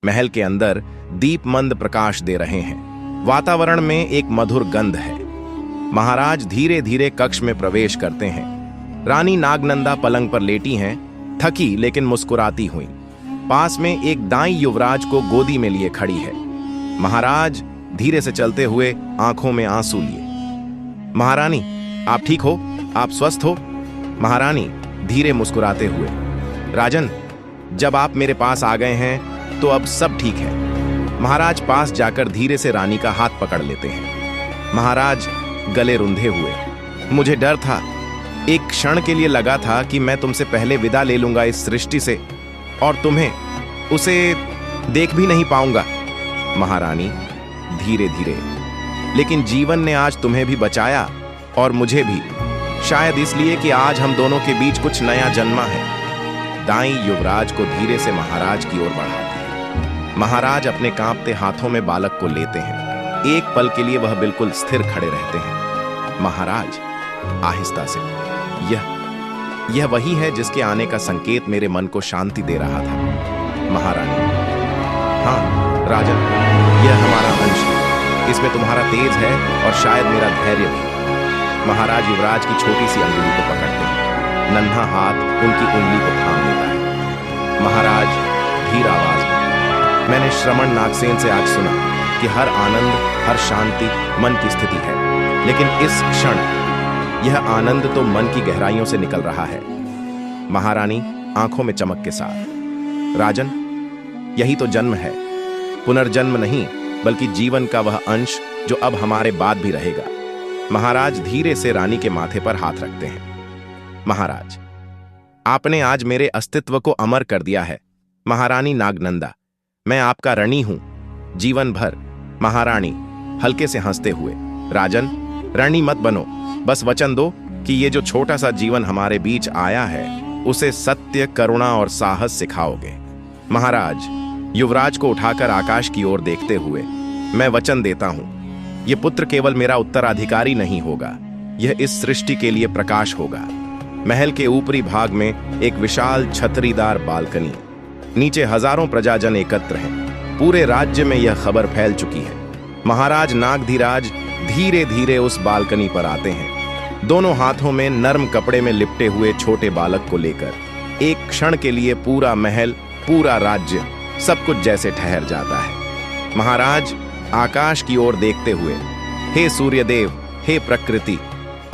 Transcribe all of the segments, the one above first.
महल के अंदर दीप मंद प्रकाश दे रहे हैं। वातावरण में एक मधुर गंध है। महाराज धीरे धीरे कक्ष में प्रवेश करते हैं। रानी नागनंदा पलंग पर लेटी हैं, थकी लेकिन मुस्कुराती हुई। पास में एक दाई युवराज को गोदी में लिए खड़ी है। महाराज धीरे से चलते हुए आंखों में आंसू लिए। महारानी, आप ठीक हो? आप स्वस्थ हो? महारानी धीरे मुस्कुराते हुए, राजन, जब आप मेरे पास आ गए हैं तो अब सब ठीक है। महाराज पास जाकर धीरे से रानी का हाथ पकड़ लेते हैं। महाराज गले रुंधे हुए, मुझे डर था, एक क्षण के लिए लगा था कि मैं तुमसे पहले विदा ले लूंगा इस सृष्टि से और तुम्हें उसे देख भी नहीं पाऊंगा। महारानी धीरे धीरे, लेकिन जीवन ने आज तुम्हें भी बचाया और मुझे भी, शायद इसलिए कि आज हम दोनों के बीच कुछ नया जन्मा है। दाई युवराज को धीरे से महाराज की ओर बढ़ाती है। महाराज अपने कांपते हाथों में बालक को लेते हैं। एक पल के लिए वह बिल्कुल स्थिर खड़े रहते हैं। महाराज आहिस्ता से, यह वही है जिसके आने का संकेत मेरे मन को शांति दे रहा था। महारानी, हाँ राजन, यह हमारा अंश है। इसमें तुम्हारा तेज है और शायद मेरा धैर्य भी। महाराज युवराज की छोटी सी अंगुली को पकड़ते हैं। नन्हा हाथ उनकी उंगली को थाम लेता है। महाराज धीर आवाज में, मैंने श्रमण नागसेन से आज सुना कि हर आनंद, हर शांति मन की स्थिति है, लेकिन इस क्षण यह आनंद तो मन की गहराइयों से निकल रहा है। महारानी आंखों में चमक के साथ, राजन, यही तो जन्म है। पुनर्जन्म नहीं, बल्कि जीवन का वह अंश जो अब हमारे बाद भी रहेगा। महाराज धीरे से रानी के माथे पर हाथ रखते हैं। महाराज, आपने आज मेरे अस्तित्व को अमर कर दिया है। महारानी नागनंदा, मैं आपका ऋणी हूं जीवन भर। महारानी हल्के से हंसते हुए, राजन, ऋणी मत बनो, बस वचन दो कि ये जो छोटा सा जीवन हमारे बीच आया है उसे सत्य, करुणा और साहस सिखाओगे। महाराज युवराज को उठाकर आकाश की ओर देखते हुए, मैं वचन देता हूं, ये पुत्र केवल मेरा उत्तराधिकारी नहीं होगा, यह इस सृष्टि के लिए प्रकाश होगा। महल के ऊपरी भाग में एक विशाल छतरीदार बालकनी, नीचे हजारों प्रजाजन एकत्र हैं। पूरे राज्य में यह खबर फैल चुकी है। महाराज नागधीराज धीरे धीरे उस बालकनी पर आते हैं, दोनों हाथों में नर्म कपड़े में लिपटे हुए छोटे बालक को लेकर। एक क्षण के लिए पूरा महल, पूरा राज्य, सब कुछ जैसे ठहर जाता है। महाराज आकाश की ओर देखते हुए, हे सूर्यदेव, हे प्रकृति,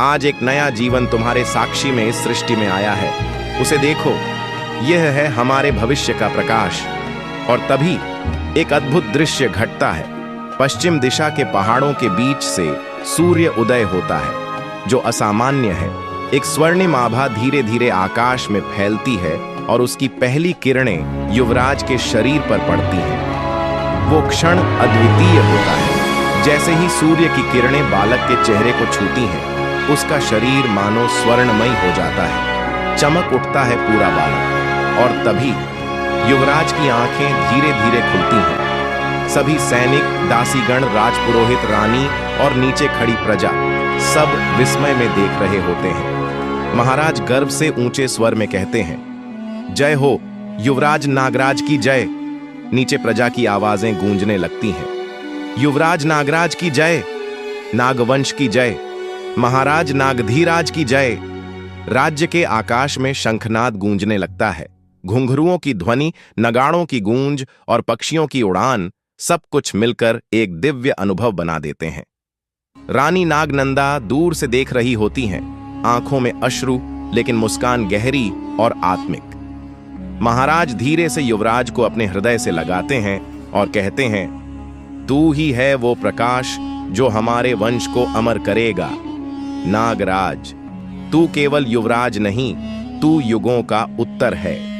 आज एक नया जीवन तुम्हारे साक्षी में इस सृष्टि में आया है, उसे देखो, यह है हमारे भविष्य का प्रकाश। और तभी एक अद्भुत दृश्य घटता है। पश्चिम दिशा के पहाड़ों के बीच से सूर्य उदय होता है, जो असामान्य है। एक स्वर्णिम आभा धीरे धीरे आकाश में फैलती है और उसकी पहली किरणें युवराज के शरीर पर पड़ती हैं। वो क्षण अद्वितीय होता है। जैसे ही सूर्य की किरणें बालक के चेहरे को छूती हैं, उसका शरीर मानो स्वर्णमय हो जाता है। चमक उठता है पूरा बालक और तभी युवराज की आंखें धीरे धीरे खुलती हैं। सभी सैनिक, दासीगण, राजपुरोहित, रानी और नीचे खड़ी प्रजा सब विस्मय में देख रहे होते हैं। महाराज गर्व से ऊंचे स्वर में कहते हैं, जय हो युवराज नागराज की जय। नीचे प्रजा की आवाजें गूंजने लगती हैं, युवराज नागराज की जय, नागवंश की जय, महाराज नागधीराज की जय। राज्य के आकाश में शंखनाद गूंजने लगता है। घुंघरुओं की ध्वनि, नगाड़ों की गूंज और पक्षियों की उड़ान सब कुछ मिलकर एक दिव्य अनुभव बना देते हैं। रानी नागनंदा दूर से देख रही होती हैं, आंखों में अश्रु, लेकिन मुस्कान गहरी और आत्मिक। महाराज धीरे से युवराज को अपने हृदय से लगाते हैं और कहते हैं, तू ही है वो प्रकाश जो हमारे वंश को अमर करेगा। नागराज, तू केवल युवराज नहीं, तू युगों का उत्तर है।